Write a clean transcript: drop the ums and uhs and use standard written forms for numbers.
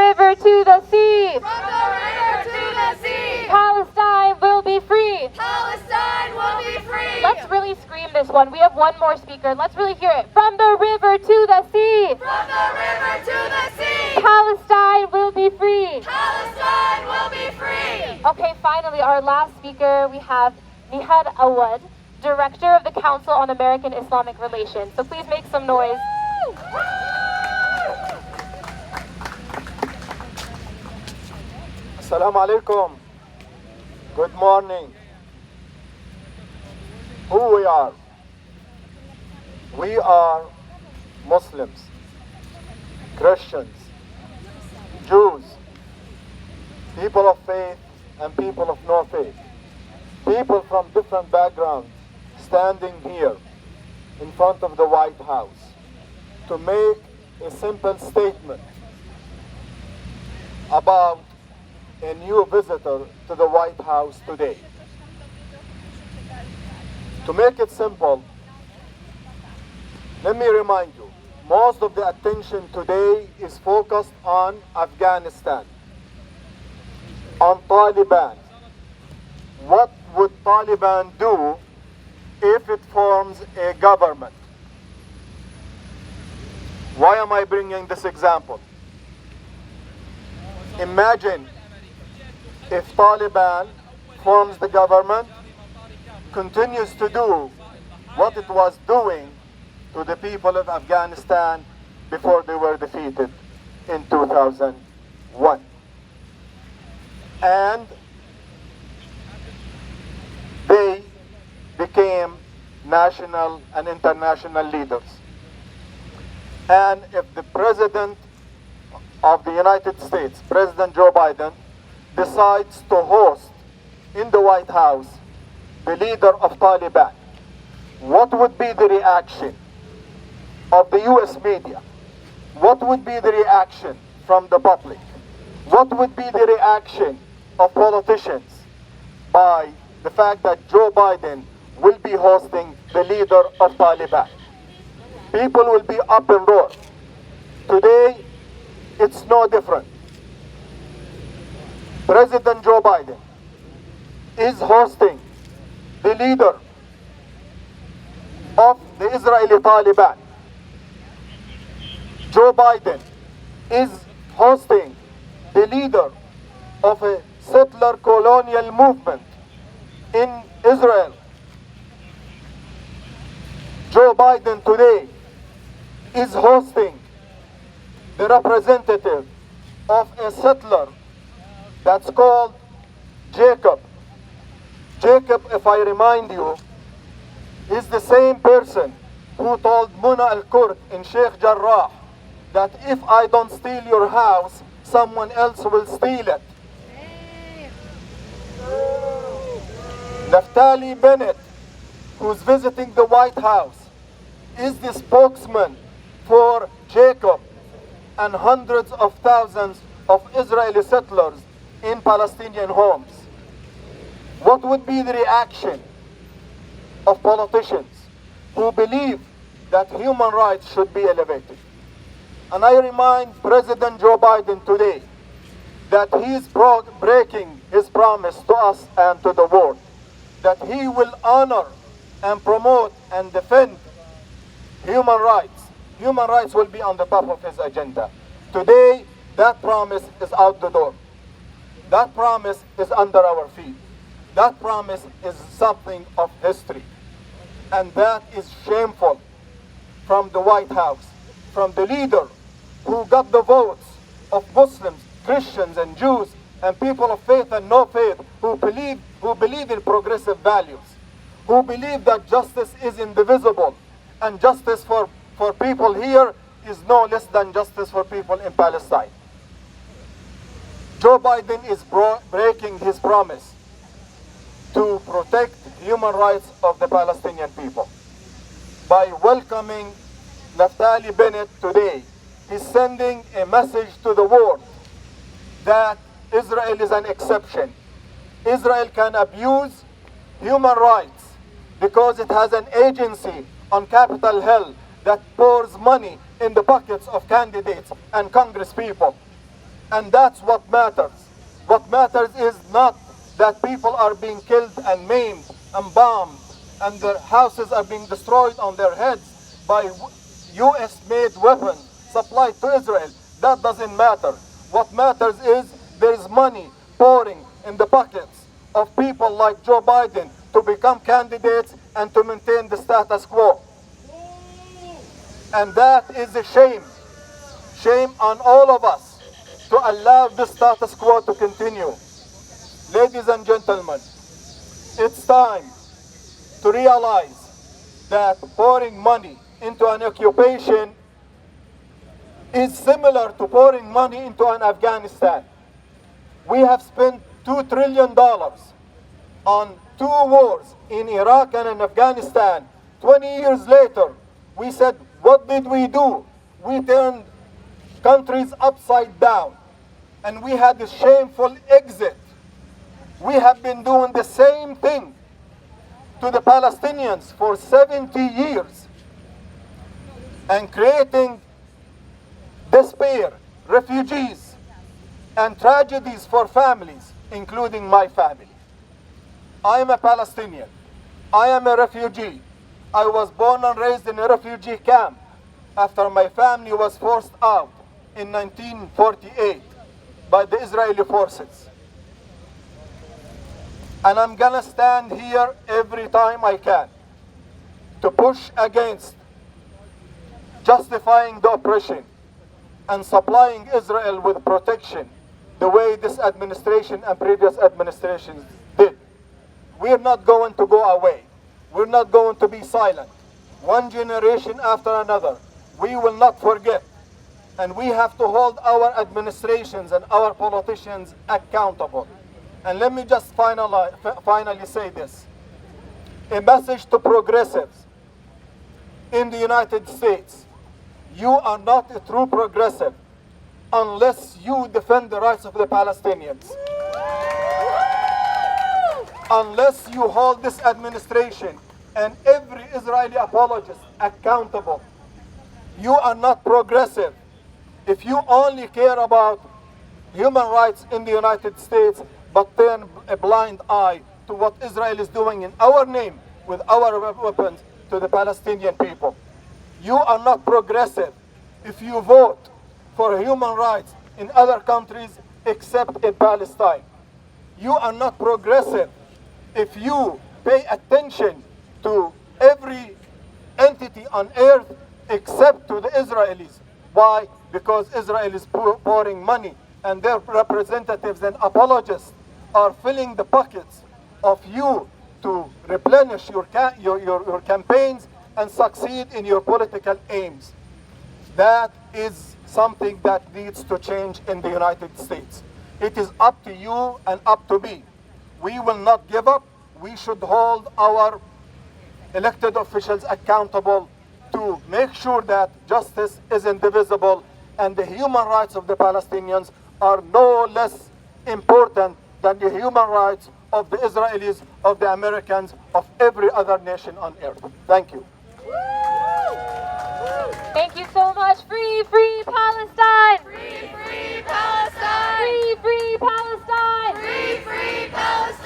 river to the sea. From the river to the sea. Palestine will be free. Palestine will be free. Let's really scream this one. We have one more speaker. Let's really hear it. From the river to the sea. From the river to the sea. Palestine will be free. Palestine will be free. Okay, finally, our last speaker, we have Nihad Awad, Director of the Council on American Islamic Relations. So please make some noise. Assalamu alaikum. Good morning. Who we are? We are Muslims, Christians, Jews, people of faith and people of no faith, people from different backgrounds standing here in front of the White House to make a simple statement about a new visitor to the White House today. To make it simple, let me remind you, most of the attention today is focused on Afghanistan, on Taliban. What would Taliban do if it forms a government? Why am I bringing this example? Imagine if Taliban forms the government, continues to do what it was doing to the people of Afghanistan before they were defeated in 2001. And they became national and international leaders. And if the President of the United States, President Joe Biden, decides to host in the White House the leader of Taliban, what would be the reaction of the US media? What would be the reaction from the public? What would be the reaction of politicians by the fact that Joe Biden will be hosting the leader of Taliban? People will be up and roar. Today, it's no different. President Joe Biden is hosting the leader of the Israeli Taliban. Joe Biden is hosting the leader of a settler colonial movement in Israel. Joe Biden today is hosting the representative of a settler that's called Jacob. Jacob, if I remind you, is the same person who told Muna al-Kurd in Sheikh Jarrah that if I don't steal your house, someone else will steal it. Naftali Bennett, who's visiting the White House, is the spokesman for Jacob and hundreds of thousands of Israeli settlers in Palestinian homes. What would be the reaction of politicians who believe that human rights should be elevated? And I remind President Joe Biden today that he is breaking his promise to us and to the world, that he will honor and promote and defend human rights. Human rights will be on the top of his agenda. Today, that promise is out the door. That promise is under our feet. That promise is something of history. And that is shameful from the White House, from the leader who got the votes of Muslims, Christians, and Jews, and people of faith and no faith who believe in progressive values, who believe that justice is indivisible, and justice for people here is no less than justice for people in Palestine. Joe Biden is breaking his promise to protect human rights of the Palestinian people. By welcoming Naftali Bennett today, he's sending a message to the world that Israel is an exception. Israel can abuse human rights because it has an agency on Capitol Hill that pours money in the pockets of candidates and congresspeople. And that's what matters. What matters is not that people are being killed and maimed and bombed and their houses are being destroyed on their heads by US-made weapons supplied to Israel. That doesn't matter. What matters is there is money pouring in the pockets of people like Joe Biden to become candidates and to maintain the status quo. And that is a shame. Shame on all of us to allow the status quo to continue. Ladies and gentlemen, it's time to realize that pouring money into an occupation is similar to pouring money into an Afghanistan. We have spent $2 trillion on 2 wars in Iraq and in Afghanistan. 20 years later, we said, what did we do? We turned countries upside down, and we had a shameful exit. We have been doing the same thing to the Palestinians for 70 years and creating despair, refugees, and tragedies for families, including my family. I am a Palestinian. I am a refugee. I was born and raised in a refugee camp after my family was forced out in 1948 by the Israeli forces. And I'm gonna stand here every time I can to push against justifying the oppression and supplying Israel with protection the way this administration and previous administrations did. We're not going to go away. We're not going to be silent. One generation after another, we will not forget. And we have to hold our administrations and our politicians accountable. And let me just finally say this. A message to progressives in the United States. You are not a true progressive unless you defend the rights of the Palestinians. Unless you hold this administration and every Israeli apologist accountable. You are not progressive if you only care about human rights in the United States but turn a blind eye to what Israel is doing in our name with our weapons to the Palestinian people. You are not progressive if you vote for human rights in other countries except in Palestine. You are not progressive if you pay attention to every entity on earth except to the Israelis. Why? Because Israel is pouring money and their representatives and apologists are filling the pockets of you to replenish your campaigns and succeed in your political aims. That is something that needs to change in the United States. It is up to you and up to me. We will not give up. We should hold our elected officials accountable to make sure that justice is indivisible and the human rights of the Palestinians are no less important than the human rights of the Israelis, of the Americans, of every other nation on earth. Thank you. Thank you so much. Free, free Palestine! Free, free Palestine! Free, free Palestine! Free, free Palestine!